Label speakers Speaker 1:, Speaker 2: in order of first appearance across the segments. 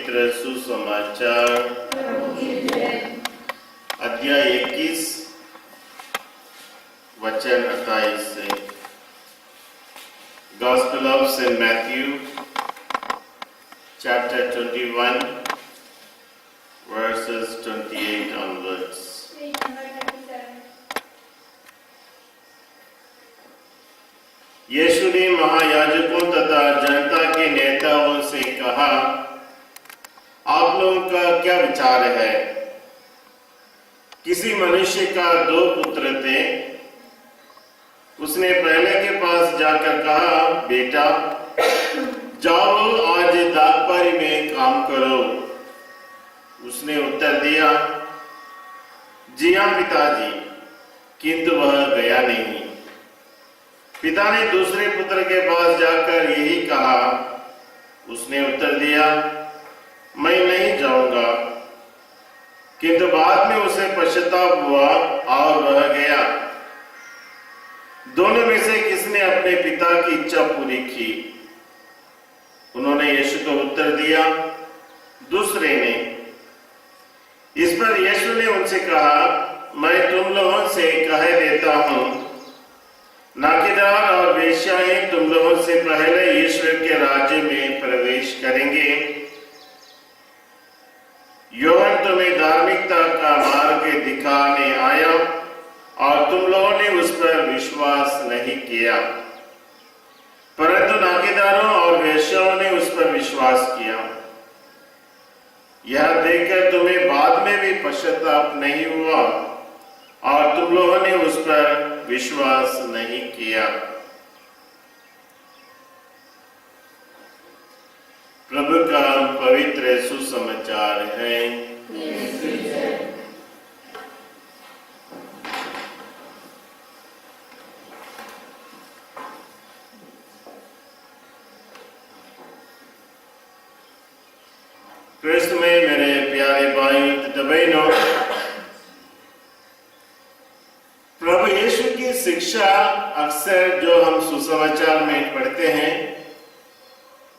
Speaker 1: पवित्र सुसमाचार अध्याय 21 वचन 28 से। Gospel of St. Matthew chapter 21 verses 28 onwards। यीशु ने महायाजकों तथा जनता के नेताओं से कहा, आप लोगों का क्या विचार है? किसी मनुष्य का 2 पुत्र थे। उसने पहले के पास जाकर कहा, बेटा जाओ आज दाखपारी में काम करो। उसने उत्तर दिया, जी हाँ पिताजी, किंतु वह गया नहीं। पिता ने दूसरे पुत्र के पास जाकर यही कहा। उसने उत्तर दिया, मैं नहीं जाऊंगा। किंतु बाद में उसे पश्चाताप हुआ और वह गया। दोनों में से किसने अपने पिता की इच्छा पूरी की? उन्होंने यीशु को उत्तर दिया, दूसरे ने। इस पर यीशु ने उनसे कहा, मैं तुम लोगों से कह देता हूं, नाकीदार और वेश्याएं तुम लोगों से पहले ईश्वर के राज्य में प्रवेश करेंगे। यूहन्ना तुम्हें धार्मिकता का मार्ग दिखाने आया और तुम लोगों ने उस पर विश्वास नहीं किया, परंतु नाकीदारों और वेश्याओं ने उस पर विश्वास किया। यह देखकर तुम्हें बाद में भी पश्चाताप नहीं हुआ और तुम लोगों ने उस पर विश्वास नहीं किया। प्रभु का पवित्र सुसमाचार है। क्रिस्त में मेरे प्यारे भाई तथा बहनों, प्रभु यीशु की शिक्षा अक्सर जो हम सुसमाचार में पढ़ते हैं,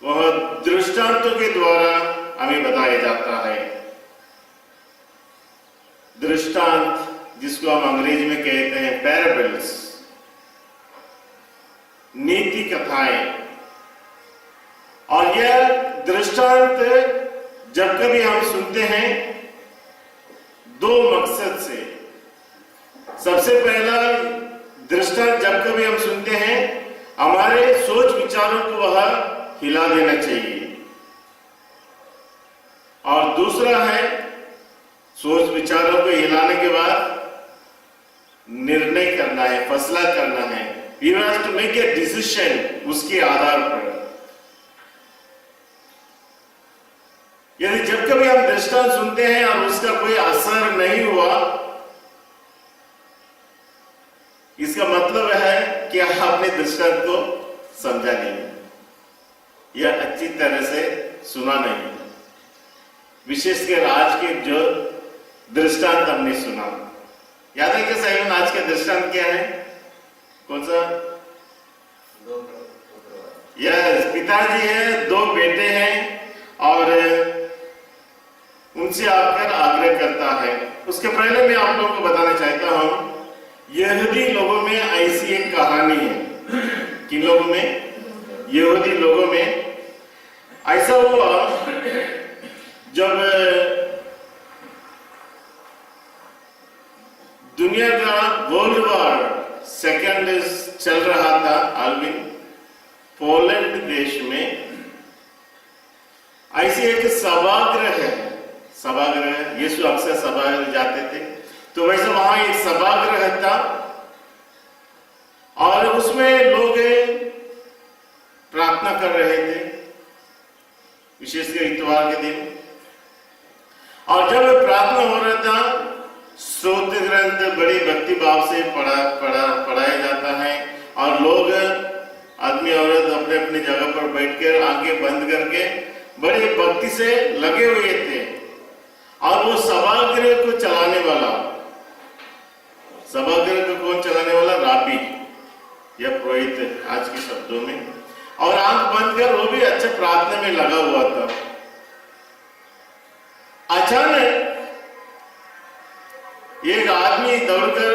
Speaker 1: वह दृष्टांतों के द्वारा हमें बताया जाता है। दृष्टांत, जिसको हम अंग्रेजी में कहते हैं पैराबल्स, नीति कथाएं। और यह दृष्टांत जब कभी हम सुनते हैं 2 मकसद से। सबसे पहला दृष्टांत जब कभी हम सुनते हैं, हमारे सोच विचारों को वह हिला देना चाहिए। और दूसरा है, सोच विचारों को हिलाने के बाद निर्णय करना है, फैसला करना है। We have to make a decision उसके आधार पर। यदि जब कभी हम दृष्टांत सुनते हैं और उसका कोई असर नहीं हुआ, इसका मतलब है कि आपने दृष्टांत को समझा नहीं या अच्छी तरह से सुना नहीं। विशेषकर आज के जो दृष्टांत हमने सुना, याद है कि साहिब आज का दृष्टांत क्या है? कौन सा? यस, पिताजी है, 2 बेटे हैं और उनसे आकर आग्रह करता है। उसके पहले मैं आप लोगों को बताना चाहता हूं, यहूदी लोगों में ऐसी एक कहानी है। किन लोगों में? यहूदी लोगों में ऐसा हुआ जब दुनिया का वर्ल्ड वॉर 2 चल रहा था। आलविन पोलैंड देश में ऐसी एक सभागृह है। सभागृह, यीशु अक्सर सभागृह जाते थे, तो वैसे वहां एक सभागृह था और उसमें लोग प्रार्थना कर रहे थे, विशेषकर इतवार के दिन। और जब प्रार्थना हो रहा था, स्तोत्र ग्रंथ बड़ी भक्ति भाव से पढ़ाया जाता है और लोग, आदमी औरत अपने अपनी जगह पर बैठकर आंखें बंद करके बड़ी भक्ति से लगे हुए थे। और वो सभागृह को चलाने वाला, सभागृह को कौन चलाने वाला? राबी या पुरोहित आज के शब्दों में। और आंख बंद कर वो भी अच्छे प्रार्थना में लगा हुआ था। अचानक एक आदमी दौड़कर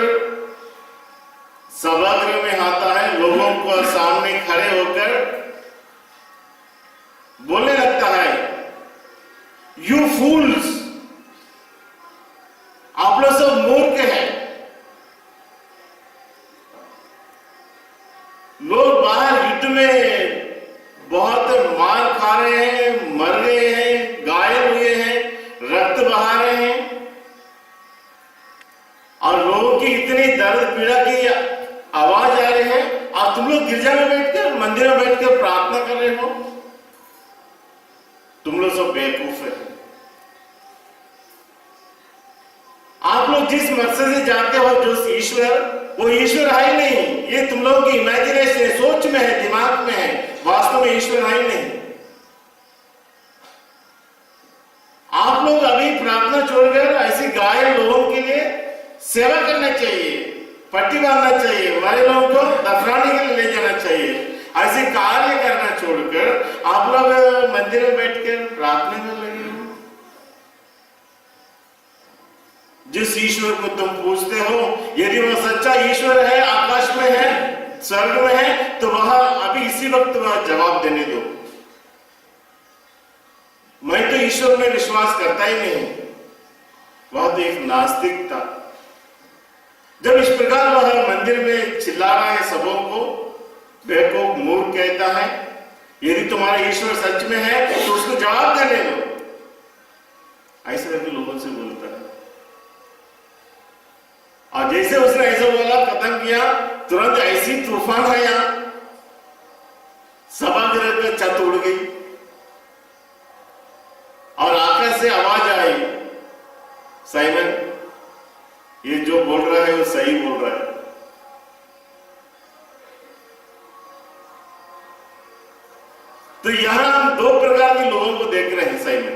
Speaker 1: सभागृह में आता है, लोगों को सामने खड़े होकर बोलने लगता है, यू फूल्स, आप लोग सब मूर्ख हैं। लोग बाहर युद्ध में बहुत मार खा रहे हैं, मर रहे हैं, घायल हुए हैं, रक्त बहा रहे हैं, और लोगों की इतनी दर्द पीड़ा की आवाज आ रही है, और तुम लोग गिरजा में बैठकर, मंदिर में बैठकर प्रार्थना कर रहे हो। तुम लोग सब बेवकूफ है। आप लोग जिस मकसद से जाते हो, जो ईश्वर, वो ईश्वर है ही नहीं। ये तुम लोगों की इमेजिनेशन है, सोच में है, दिमाग में है, वास्तव में ईश्वर है ही नहीं। आप लोग अभी प्रार्थना छोड़कर ऐसे घायल लोगों के लिए सेवा करना चाहिए, पट्टी बांधना चाहिए, मरे लोगों को दफनाने के लिए ले जाना चाहिए। ऐसे कार्य करना छोड़कर आप लोग मंदिर में बैठकर प्रार्थना कर लगे हो। जिस ईश्वर को तुम पूछते हो, यदि वह सच्चा ईश्वर है, आकाश में है, स्वर्ग में है, तो वह अभी इसी वक्त वह जवाब देने दो। मैं तो ईश्वर में विश्वास करता ही नहीं। वह तो एक नास्तिक था। जब इस प्रकार वह मंदिर में चिल्ला रहा है, सबों को बेवकूफ मूर्ख कहता है, यदि तुम्हारा ईश्वर सच में है तो उसको जवाब देने दो, ऐसे करके लोगों से बोलता है। और जैसे उसने ऐसा बोला, खत्म किया, तुरंत ऐसी तूफान आया, सभागृह की छत उड़ गई और आकाश से आवाज आई, साइमन, ये जो बोल रहा है वो सही बोल रहा है। तो यहां हम दो प्रकार के लोगों को देख रहे हैं साइमन।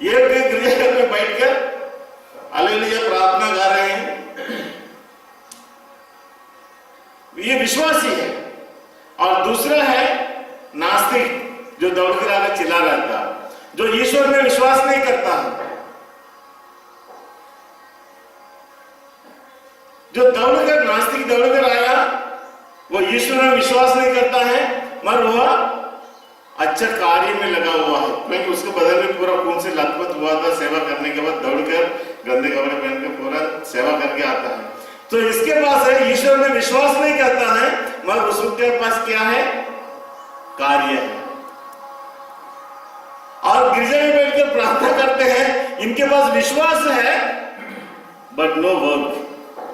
Speaker 1: ये गिरजाघर में बैठकर हालेलुया प्रार्थना गा रहे हैं, ये विश्वासी है। और दूसरा है नास्तिक, जो दौड़कर आकर चिल्ला रहता, जो ईश्वर में विश्वास नहीं करता है, जो दौड़कर, नास्तिक दौड़कर आया, वो ईश्वर में विश्वास नहीं करता है, मगर वह अच्छा कार्य में लगा हुआ है, क्योंकि उसके बदल में पूरा खून से लथपथ हुआ था। सेवा करने के बाद दौड़कर गंदे कपड़े पहनकर पूरा सेवा करके आता है। तो इसके पास है, ईश्वर में विश्वास नहीं करता है, मगर उसके पास क्या है? कार्य है। और गिरजा में बैठकर प्रार्थना करते हैं, इनके पास विश्वास है बट नो वर्क,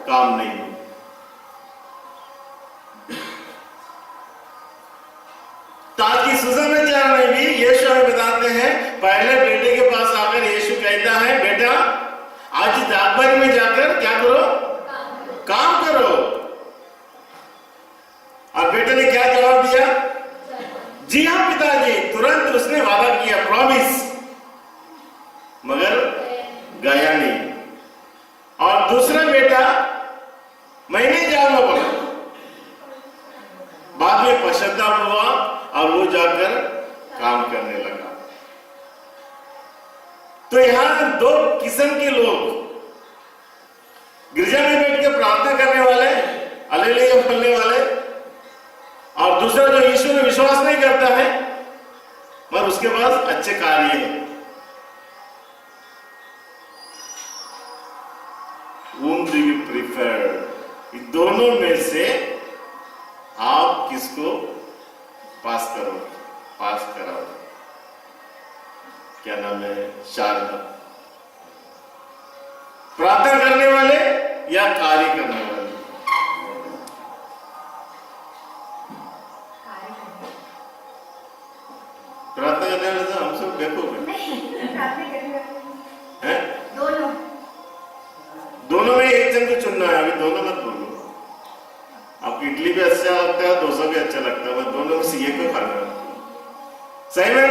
Speaker 1: काम नहीं। ताकि सुसमाचार में भी यीशु हमें बताते हैं, पहले बेटे के पास आकर यीशु कहता है, बेटा आज दाखबारी में जाकर क्या करो? काम करो। और बेटे ने क्या जवाब दिया? जी हाँ पिताजी। तुरंत उसने वादा किया, प्रॉमिस, मगर गया नहीं। और दूसरा बेटा मैं नहीं जाऊंगा बोला, बाद में पश्चाताप हुआ और वो जाकर काम करने लगा। तो यहां दो किस्म के लोग, गिरजा में बैठ के प्रार्थना करने वाले, हालेलुया बोलने वाले, और दूसरा जो ईश्वर में विश्वास नहीं करता है पर उसके पास अच्छे कार्य है। Whom do you prefer? इन दोनों में से आप किसको पास कराओ? क्या नाम है? शारदा। प्रार्थना करने वाले या कार्य करने वाले? प्रार्थना करने वाले तो हम सब देखोगे हैं? दोनों में एक जन को चुनना है। अभी दोनों मत बोलो। आपको इडली भी अच्छा लगता है, डोसा भी अच्छा लगता है, मैं दोनों में से एक को खाना है। सही में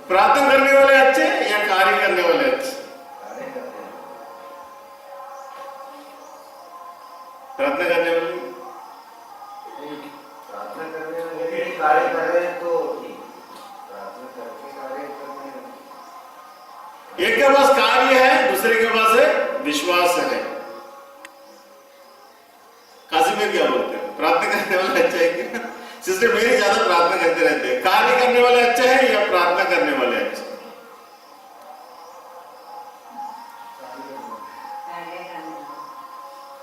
Speaker 1: प्रार्थना करने वाले अच्छे या कार्य करने वाले अच्छे? प्रार्थना करने वाले कार्य कर रहे हैं तो प्रार्थना करके कार्य करने। सिस्टर क्या बोलते हैं? प्रार्थना करने वाला अच्छा है क्या? सिस्टर मेरी ज्यादा प्रार्थना करते रहते हैं। कार्य करने वाले अच्छा है या प्रार्थना करने वाले अच्छा?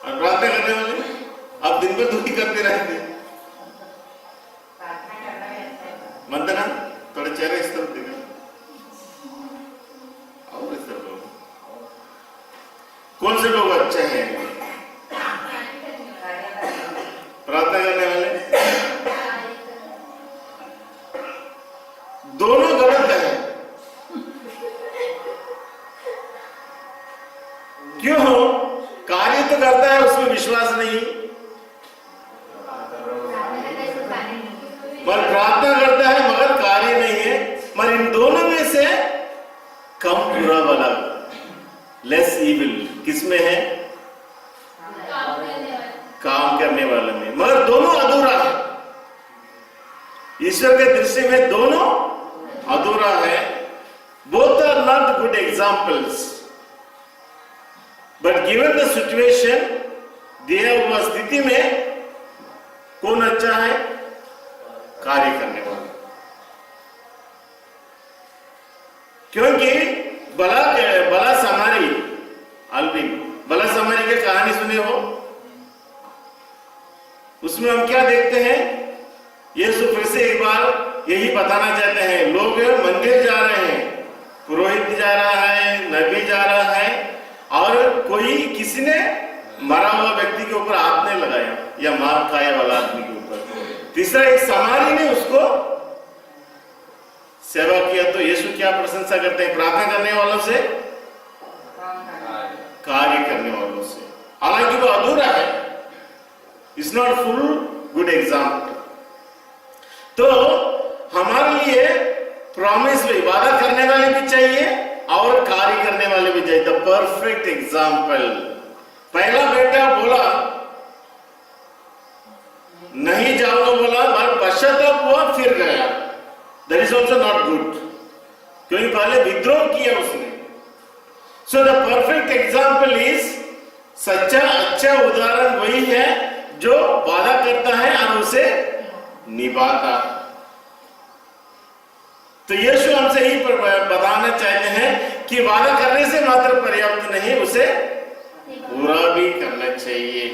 Speaker 1: और प्रार्थना करने वाले आप दिन भर दुखी करते रहते हैं। मंदना थोड़ा चेहरा इस तरफ देखा और इस तरफ लोग कौन से लोग अच्छे हैं? प्रार्थना करने वाले। दोनों गलत है। क्यों? कार्य तो करता है, उसमें विश्वास नहीं, पर प्रार्थना करता है मगर कार्य नहीं है। मगर इन दोनों में से कम बुरा वाला, लेस इविल किसमें है? काम करने वाले में। मगर दोनों अधूरा है। ईश्वर के दृष्टि में दोनों अधूरा है। Both are not good examples, but given the situation, दिया हुआ स्थिति में कौन अच्छा है? कार्य करने वाला। क्योंकि बला समारी, अल्विन बला समारी की कहानी सुने हो? उसमें हम क्या देखते हैं? यीशु फिर से एक बार यही बताना चाहते हैं। लोग मंदिर जा रहे हैं, पुरोहित जा रहा है, नबी जा रहा है, और कोई किसी ने मरा हुआ व्यक्ति के ऊपर हाथ नहीं लगाया या मार खाया वाला आदमी के ऊपर। तीसरा एक समारी ने उसको सेवा किया। तो यीशु क्या प्रशंसा करते हैं? प्रार्थना करने वालों से, कार्य करने वालों से। हालांकि वो अधूरा है, it's not full good example. तो हमारे लिए प्रॉमिस भी, वादा करने वाले भी चाहिए और कार्य करने वाले भी चाहिए। The perfect example. पहला बेटा बोला नहीं जाऊंगा, बोला मगर पश्चाताप हुआ, फिर गया। That is also not good, क्योंकि पहले विद्रोह किया उसने। So the perfect example is, सच्चा अच्छा उदाहरण वही है जो वादा करता है और उसे निभाता। तो यीशु हमसे ही बताना चाहते हैं कि वादा करने से मात्र पर्याप्त नहीं, उसे पूरा भी करना चाहिए।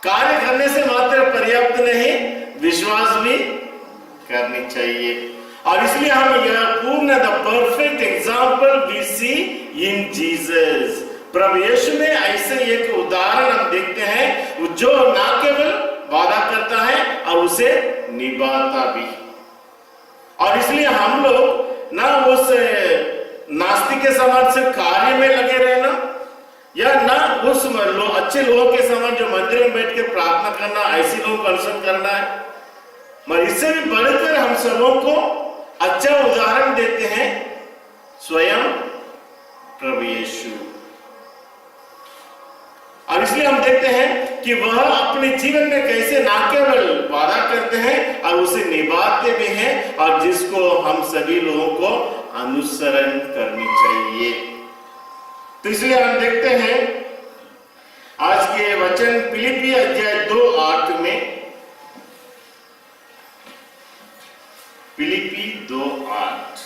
Speaker 1: कार्य करने से मात्र पर्याप्त नहीं, विश्वास भी करनी चाहिए। और इसलिए हम यह पूर्ण the perfect example we see in Jesus. प्रभु यीशु में ऐसे एक उदाहरण हम देखते हैं जो ना केवल वादा करता है और उसे निभाता भी। और इसलिए हम लोग ना उस नास्तिक के समान से कार्य में लगे रहना, या ना उस अच्छे लोगों के समान जो मंदिर में बैठ के प्रार्थना करना, ऐसे लोगों को अनुसरण करना है। मगर इससे भी बढ़कर हम सबों को अच्छा उदाहरण देते हैं स्वयं प्रभु यीशु। और इसलिए हम देखते हैं कि वह अपने जीवन में कैसे ना केवल वादा करते हैं और उसे निभाते भी हैं, और जिसको हम सभी लोगों को अनुसरण करनी चाहिए। तो इसलिए हम देखते हैं आज के वचन फिलिप्पी अध्याय 2:8 में, फिलिप्पी 2:8।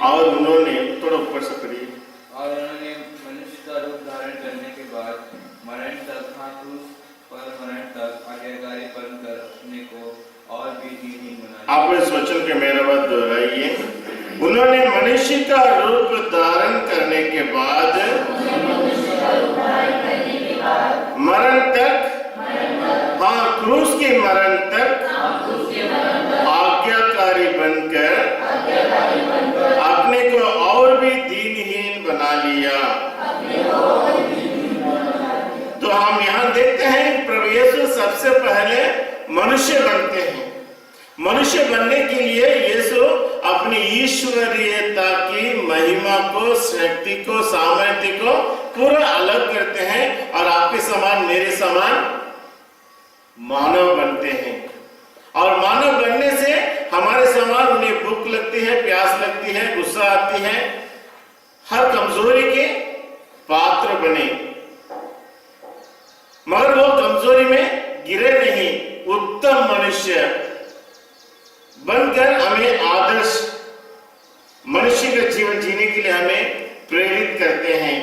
Speaker 1: और उन्होंने, थोड़ा ऊपर से पढ़िए।
Speaker 2: और उन्होंने मनुष्य का रूप धारण करने के बाद मरण तक, हाँ क्रूस पर मरण तक आज्ञाकारी बनकर अपने को और भी दीनहीन बना।
Speaker 1: आप इस वचन के मेरे बाद दोहराइए। उन्होंने मनुष्य का रूप धारण करने के बाद मरण तक, हाँ क्रूस के मरण तक आज्ञाकारी बनकर अपने को और भी दीनहीन बना लिया। तो हम यहाँ देखते हैं प्रभु यीशु सबसे पहले मनुष्य बनते हैं। मनुष्य बनने के लिए यीशु अपनी ईश्वरीयता की महिमा को, शक्ति को, सामर्थ्य को पूरा अलग करते हैं और आपके समान, मेरे समान मानव बनते हैं। और मानव बनने से हमारे समान उन्हें भूख लगती है, प्यास लगती है, गुस्सा आती है, हर कमजोरी के पात्र बने, मगर वो कमजोरी में गिरे नहीं, उत्तम मनुष्य बनकर हमें आदर्श मनुष्य का जीवन जीने के लिए हमें प्रेरित करते हैं।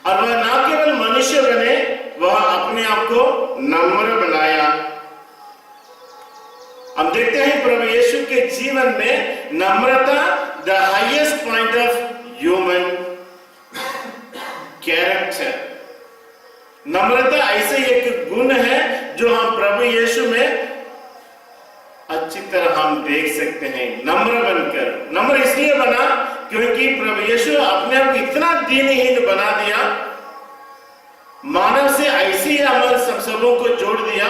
Speaker 1: और वह ना केवल मनुष्य बने, वह अपने आप को नम्र बनाया। हम देखते हैं प्रभु यीशु के जीवन में नम्रता the highest point of human character. नम्रता ऐसे एक गुण है जो हम प्रभु यीशु में अच्छी तरह हम देख सकते हैं। नम्र बनकर, नम्र इसलिए बना क्योंकि प्रभु यीशु अपने आप इतना दीनहीन बना दिया, मानव से ऐसी अमल सब सबों को जोड़ दिया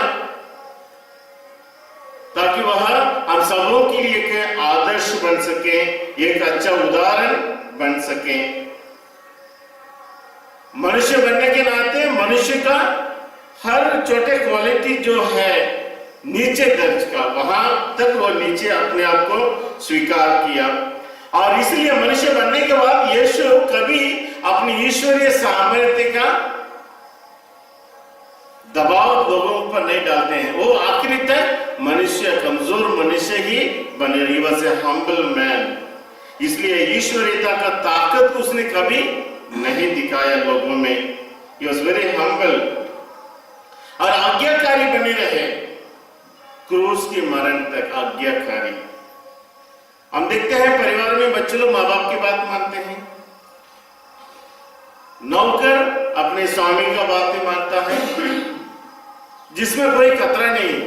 Speaker 1: ताकि वह हम सबों के लिए एक आदर्श बन सके, एक अच्छा उदाहरण बन सके। मनुष्य बनने के नाते मनुष्य का हर छोटे क्वालिटी जो है नीचे दर्ज का, वहां तक वो नीचे अपने आप को स्वीकार किया। और इसलिए मनुष्य बनने के बाद यीशु कभी अपनी ईश्वरीय सामर्थ्य का दबाव लोगों पर नहीं डालते हैं। वो आखिरी तक मनुष्य, कमजोर मनुष्य ही बने। He was a humble man। इसलिए ईश्वरीयता का ताकत उसने कभी नहीं दिखाया लोगों में। He was very humble और आज्ञाकारी बने रहे क्रूस की मरण तक, आज्ञाकारी। हम देखते हैं परिवार में बच्चे लोग माँ बाप की बात मानते हैं, नौकर अपने स्वामी का बात नहीं मानता है, जिसमें कोई खतरा नहीं,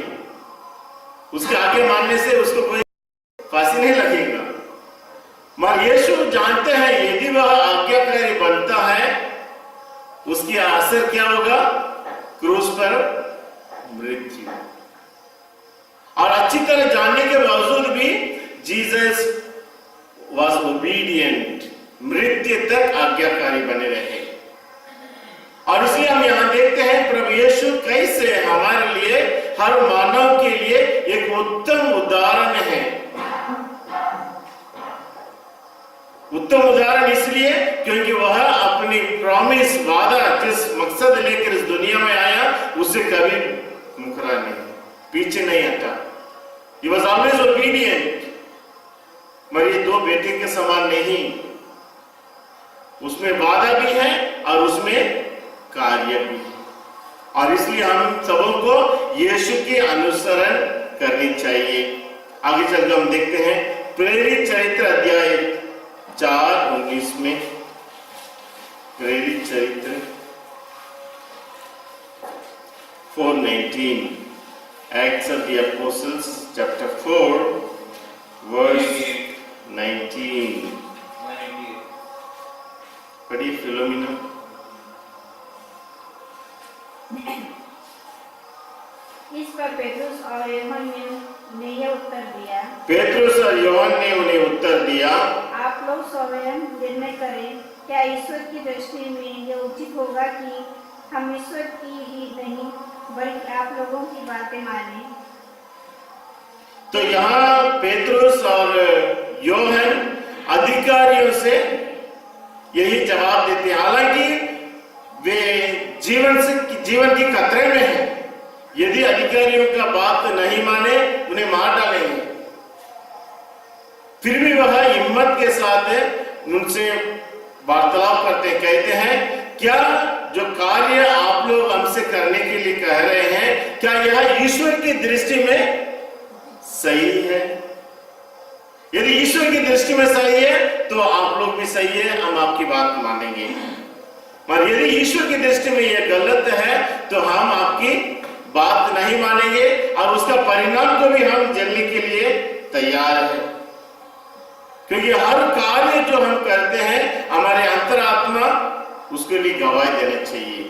Speaker 1: उसके आगे मानने से उसको कोई फांसी नहीं लगेगा। मगर यीशु जानते हैं यदि वह आज्ञाकारी बनता है उसकी असर क्या होगा, क्रूस पर मृत्यु। और अच्छी तरह जानने के बावजूद भी जीसस वॉज ओबीडियंट, मृत्यु तक आज्ञाकारी बने रहे। और इसलिए हम यहां देखते हैं प्रभु यीशु कैसे हमारे लिए, हर मानव के लिए एक उत्तम उदाहरण है। उत्तम उदाहरण इसलिए क्योंकि वह अपनी प्रॉमिस, वादा, जिस मकसद लेकर इस दुनिया में आया उससे कभी मुकरा नहीं, पीछे नहीं हटा। He was always obedient। मगर ये दो बेटे के समान नहीं, उसमें वादा भी है और उसमें कार्य भी है। और इसलिए हम सबों को यीशु के अनुसरण करनी चाहिए। आगे चलकर हम देखते हैं प्रेरित चरित्र अध्याय 4:19 में, प्रेरित चरित्र 4:19, Acts of the Apostles chapter 4 verse 19। पढ़िए फिलोमिना।
Speaker 3: इस पर पेट्रुस और यूहन्ना ने यह उत्तर दिया,
Speaker 1: पेट्रुस और यूहन्ना ने उन्हें उत्तर दिया,
Speaker 3: आप लोग स्वयं निर्णय करें, क्या ईश्वर की दृष्टि में यह उचित होगा कि हम ईश्वर की ही नहीं बल्कि आप लोगों की बातें माने।
Speaker 1: तो यहाँ पेट्रुस और यूहन्ना अधिकारियों से यही जवाब देते हैं। हालांकि वे जीवन की खतरे में हैं, यदि अधिकारियों का बात नहीं माने उन्हें मार डालेंगे, फिर भी वह हिम्मत के साथ उनसे वार्तालाप करते हैं। कहते हैं क्या जो कार्य आप लोग हमसे करने के लिए कह रहे हैं, क्या यह ईश्वर की दृष्टि में सही है? यदि ईश्वर की दृष्टि में सही है तो आप लोग भी सही है, हम आपकी बात मानेंगे। पर यदि ईश्वर की दृष्टि में यह गलत है तो हम आपकी बात नहीं मानेंगे और उसका परिणाम को भी हम झेलने के लिए तैयार हैं। क्योंकि हर कार्य जो हम करते हैं हमारे अंतरात्मा उसके लिए गवाही देना चाहिए।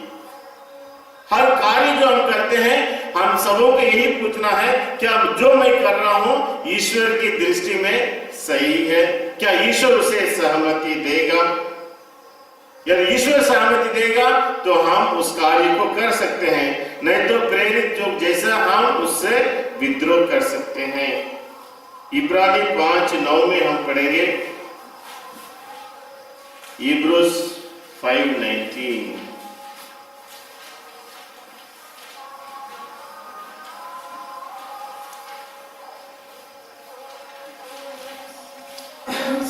Speaker 1: हर कार्य जो हम करते हैं हम सबों को यही पूछना है, क्या जो मैं कर रहा हूं ईश्वर की दृष्टि में सही है? क्या ईश्वर उसे सहमति देगा? यदि ईश्वर सहमति देगा तो हम उस कार्य को कर सकते हैं, नहीं तो प्रेरित जो जैसा हम उससे विद्रोह कर सकते हैं। इब्रानी 5:9 में हम पढ़ेंगे Hebrews 5:19।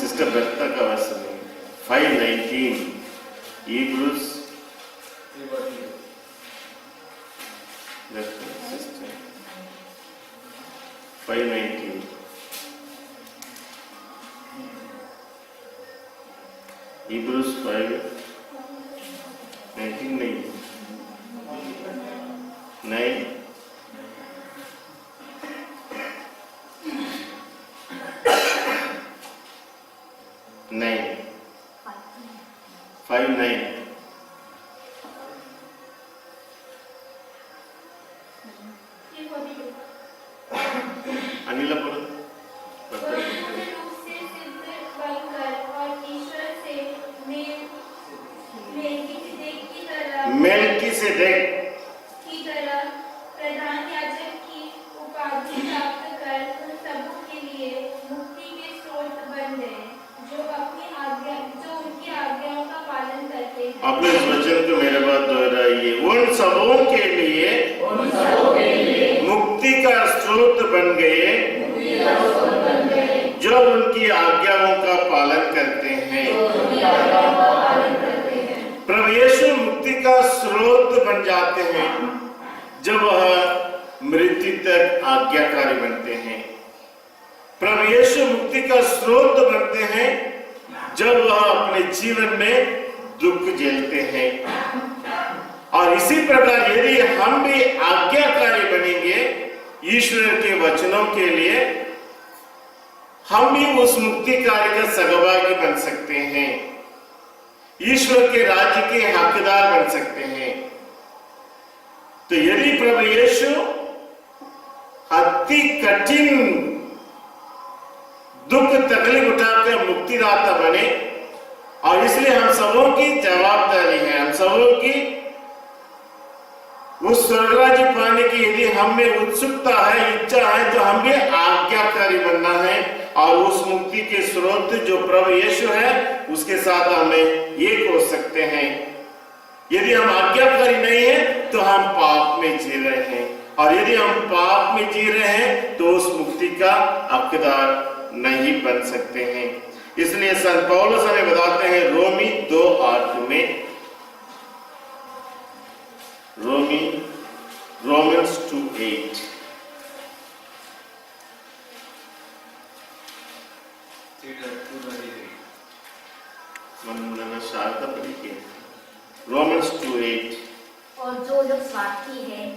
Speaker 1: सिस्टर बर्ता का वचन 5:19 Hebrews 5:19 Hebrews 5:19 नहीं 9 5:9 अनिला पढ़ो। मेल्किसेदेक
Speaker 3: की तरह प्रधान याजक की उपाधि प्राप्त कर उन सबों के लिए मुक्ति के स्रोत बन गए जो उनकी आज्ञाओं का पालन करते हैं।
Speaker 1: अपने इस वचन को मेरे बाद दोहराइए। उन सबों के लिए मुक्ति का स्रोत बन गए जो उनकी आज्ञाओं का पालन करते हैं। प्रभु यीशु मुक्ति का स्रोत बन जाते हैं जब वह मृत्यु तक आज्ञाकारी बनते हैं। प्रभु यीशु मुक्ति का स्रोत बनते हैं जब वह अपने जीवन में दुख झेलते हैं। और इसी प्रकार यदि हम भी आज्ञाकारी बनेंगे ईश्वर के वचनों के लिए, हम भी उस मुक्ति कार्य का सहभागी बन सकते हैं, ईश्वर के राज्य के हकदार बन सकते हैं। तो यदि प्रभु यीशु अति कठिन दुख तकलीफ उठाकर मुक्तिदाता बने, और इसलिए हम सबों की जवाबदारी है, हम सबों की उस स्वर्गराज्य पाने की यदि हम में उत्सुकता है, इच्छा है, तो हम भी आज्ञाकारी बनना है और उस मुक्ति के स्रोत जो प्रभु यीशु है उसके साथ हमें एक हो सकते हैं। यदि हम आज्ञाकारी नहीं है तो हम पाप में जी रहे हैं, और यदि हम पाप में जी रहे हैं तो उस मुक्ति का हकदार नहीं बन सकते हैं। इसलिए संत पौलुस हमें बताते हैं रोमी 2:8 में, Romans 2:8 शारदा पढ़ी के Romans 2:8।
Speaker 4: और जो लोग स्वार्थी हैं,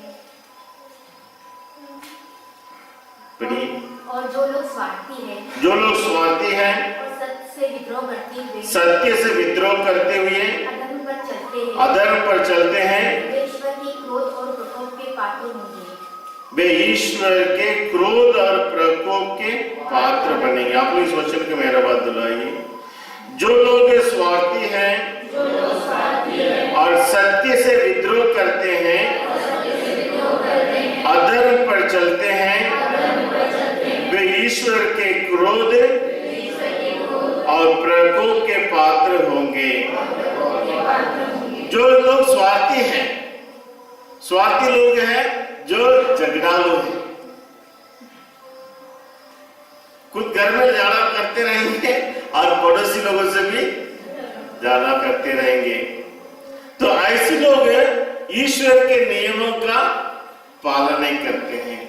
Speaker 1: पढ़ी।
Speaker 4: और जो लोग स्वार्थी हैं
Speaker 1: और
Speaker 4: सत्य से विद्रोह
Speaker 1: करते हुए अधर्म पर चलते हैं
Speaker 4: वे ईश्वर के क्रोध और प्रकोप के पात्र होंगे।
Speaker 1: वे ईश्वर के क्रोध और प्रकोप के पात्र बनेंगे। आप लोग इस वचन को मेरा बात दिलाइए। जो लोग स्वार्थी हैं और सत्य से विद्रोह करते हैं, अधर्म पर चलते हैं, वे ईश्वर के क्रोध और प्रकोप के पात्र होंगे। जो लोग स्वार्थी लोग हैं जो झगड़ालू हैं, खुद घर में झगड़ा करते रहेंगे और पड़ोसी लोगों से भी झगड़ा करते रहेंगे। तो ऐसे लोग ईश्वर के नियमों का पालन नहीं करते हैं,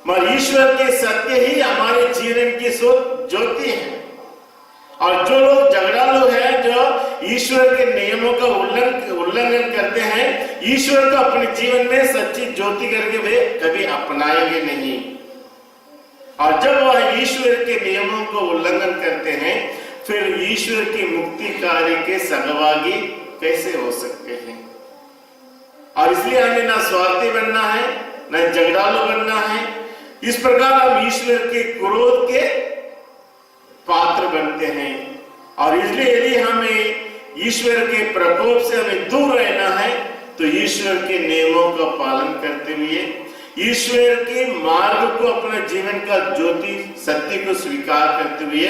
Speaker 1: मगर ईश्वर के सत्य ही हमारे जीवन की ज्योति है। और जो लोग झगड़ालू हैं, जो ईश्वर के नियमों का उल्लंघन करते हैं, ईश्वर को अपने जीवन में सच्ची ज्योति करके वे कभी अपनाएंगे नहीं। और जब वह ईश्वर के नियमों को उल्लंघन करते हैं, फिर ईश्वर की मुक्ति कार्य के सहभागी कैसे हो सकते हैं? और इसलिए हमें ना स्वार्थी बनना है, ना झगड़ालू बनना है। इस प्रकार हम ईश्वर के क्रोध के पात्र बनते हैं। और इसलिए यदि हमें ईश्वर के प्रकोप से हमें दूर रहना है तो ईश्वर के नियमों का पालन करते हुए, ईश्वर के मार्ग को अपने जीवन का ज्योति सत्य को स्वीकार करते हुए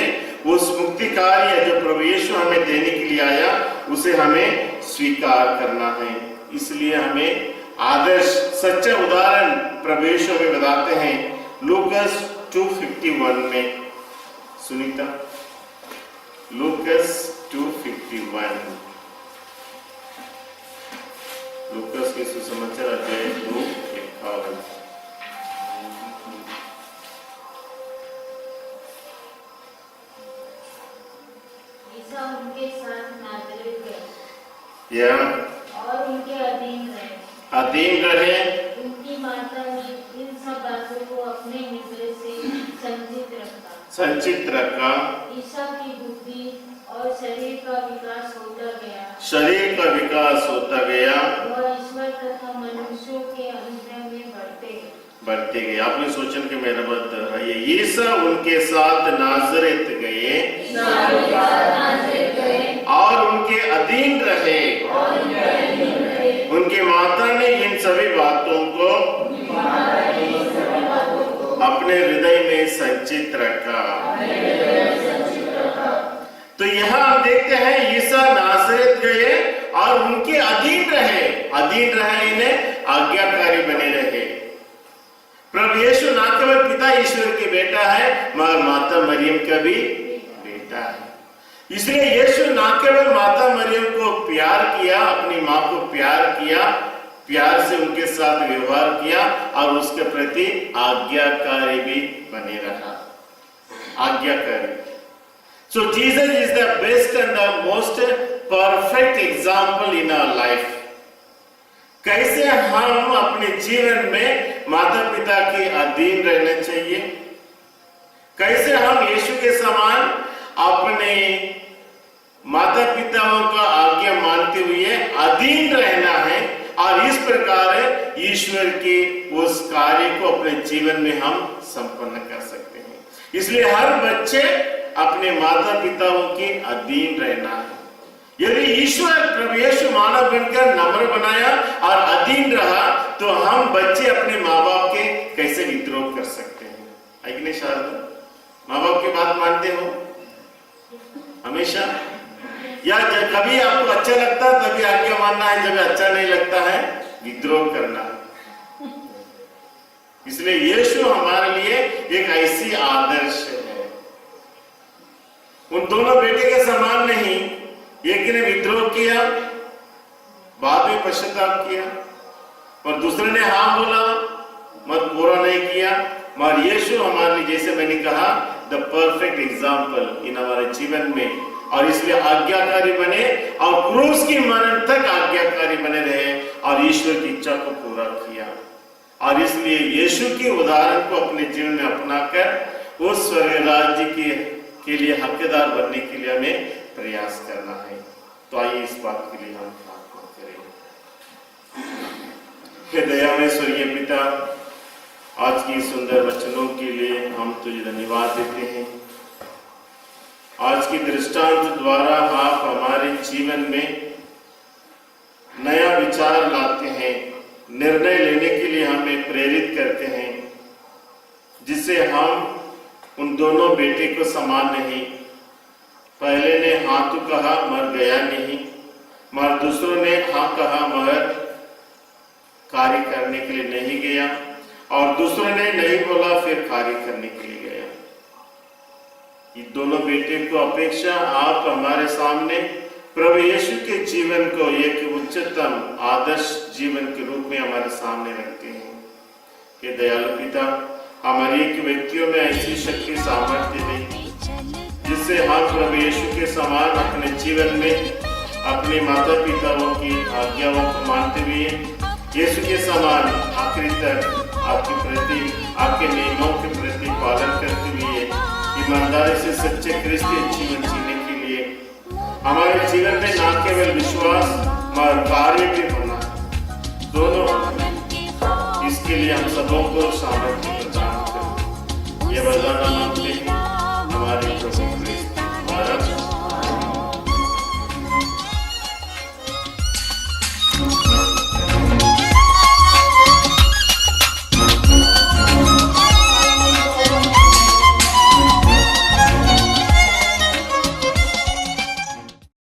Speaker 1: उस मुक्ति कार्य जो प्रभु यीशु हमें देने के लिए आया उसे हमें स्वीकार करना है। इसलिए हमें आदर्श सच्चा उदाहरण प्रभु यीशु हमें बताते हैं लूकस 2:51 में। सुनीता, लूकस 2:51, लूकस के सुसमाचार अध्याय 2:51।
Speaker 4: ईसा उनके साथ नाज़रेत गए
Speaker 1: या
Speaker 4: और उनके अधीन
Speaker 1: रहे।
Speaker 4: उनकी माता ने इन सब बातों को अपने हृदय से संचित रखा। ईसा की बुद्धि और शरीर का विकास होता गया। वह ईश्वर तथा मनुष्यों के अनुग्रह में बढ़ते गए। आपने सोचन के मेरा बात है, ईसा उनके साथ नाज़रेत गए और उनके अधीन रहे। उनकी माता ने इन सभी बातों को अपने हृदय में संचित रखा। तो यहाँ हम देखते हैं ईसा नाज़रेत गए और उनके अधीन रहे इन्हें आज्ञाकारी बने रहे। प्रभु यीशु ना केवल पिता ईश्वर के बेटा है मगर माता मरियम का भी बेटा है। इसलिए यीशु ना केवल माता मरियम को प्यार किया, अपनी माँ को प्यार किया, प्यार से उनके साथ व्यवहार किया और उसके प्रति आज्ञाकारी भी बने रहा। आज्ञाकारी। So Jesus is the best and the most perfect example in our life. कैसे हम अपने जीवन में माता पिता के अधीन रहना चाहिए, कैसे हम यीशु के समान अपने माता पिताओं का आज्ञा मानते हुए अधीन रहना है और इस प्रकार ईश्वर के उस कार्य को अपने जीवन में हम संपन्न कर सकते हैं। इसलिए हर बच्चे अपने माता पिताओं के अधीन रहना है। यदि ईश्वर प्रभु यीशु मानव बनकर नम्र बनाया और अधीन रहा तो हम बच्चे अपने माँ बाप के कैसे विद्रोह कर सकते हैं? है कि नहीं शारदा? माँ बाप की बात मानते हो हमेशा, या जब कभी आपको अच्छा लगता है तभी आज्ञा मानना है, जब अच्छा नहीं लगता है विद्रोह करना है। इसलिए यीशु हमारे लिए एक ऐसी आदर्श है। उन दोनों बेटे के समान नहीं, एक ने विद्रोह किया, बाद में पश्चाताप किया, और दूसरे ने हाँ बोला, मत बुरा नहीं किया। मगर यीशु हमारे लिए, जैसे मैंने कहा, द परफेक्ट एग्जाम्पल इन हमारे जीवन में, और इसलिए आज्ञाकारी बने और क्रूस की मरण तक आज्ञाकारी बने रहे और ईश्वर की इच्छा को पूरा किया। और इसलिए यीशु के उदाहरण को अपने जीवन में अपनाकर उस स्वर्ग राज्य के लिए हकदार बनने के लिए हमें प्रयास करना है। तो आइए इस बात के लिए हम प्रार्थना करें। हे दयामय स्वर्गीय पिता, आज की सुंदर वचनों के लिए हम तुझे धन्यवाद देते हैं। आज की दृष्टांत द्वारा आप हमारे जीवन में नया विचार लाते हैं, निर्णय लेने के लिए हमें प्रेरित करते हैं, जिससे हम उन दोनों बेटे को समान नहीं, पहले ने हाँ तो कहा मगर गया नहीं, मगर दूसरों ने हाँ कहा मगर कार्य करने के लिए नहीं गया, और दूसरों ने नहीं बोला फिर कार्य करने के लिए गया। ये दोनों बेटे को अपेक्षा आप हमारे सामने प्रभु यीशु के जीवन को एक उच्चतम आदर्श जीवन के रूप में हमारे सामने रखते हैं। हे दयालु पिता, हमारे एक व्यक्तियों में ऐसी शक्ति सामर्थ्य नहीं जिससे हम प्रभु यीशु के समान अपने जीवन में अपने माता पिताओं की आज्ञाओं को मानते हुए यीशु के समान आखिरी तक आपके प्रति, आपके नियमों के प्रति पालन करते हुए ईमानदारी से सच्चे क्रिश्चियन जीवन जीने के लिए हमारे जीवन में न केवल विश्वास मगर कार्य भी होना, दोनों इसके लिए हम सबों को सामर्थ्य प्रदान करें। ये वरदान मांगते हैं